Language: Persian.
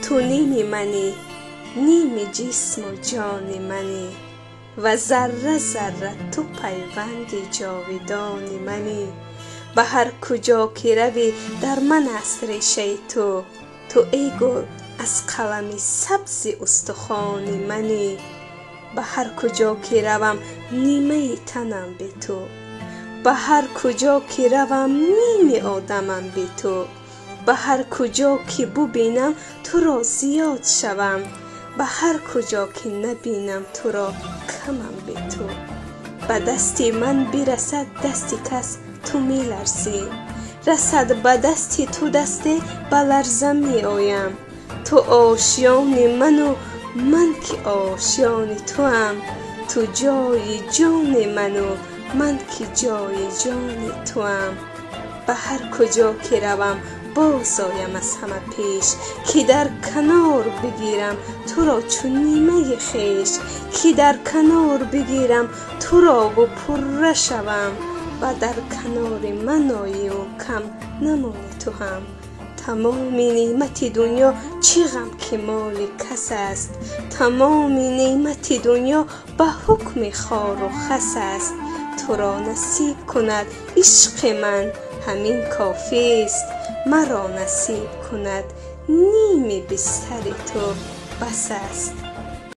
تو نیم منی، نیم جسم و جان منی و ذره ذره تو پیوند جاودان منی. به هر کجا که روی در من است ریشه تو ای گل از قلم سبز استخوان منی. به هر کجا که روم نیمه تنم به تو، به هر کجا که روم نیم آدمم به تو. به هر کجا که ببینم تو را زیاد شوم، به هر کجا که نبینم تو را کمم به تو. به دست من برسد دست کس تو می لرزی، رسد به دست تو دسته به لرزه می آیم. تو آشیان من و من که آشیان تو هم، تو جای جان من و من که جای جان تو هم. به هر کجا که روم باز آیم از همه پیش، که در کنار بگیرم تو را چون نیمه خویش، که در کنار بگیرم تو را و پره شوم و در کنار من آیی و کم نمانی تو هم. تمام نعمت دنیا چه غم که مال کس است، تمام نعمت دنیا به حکم خار و خس است. تو را نصیب کند عشق من همین کافی است، مرا نصیب کند نیم بستر تو بس است.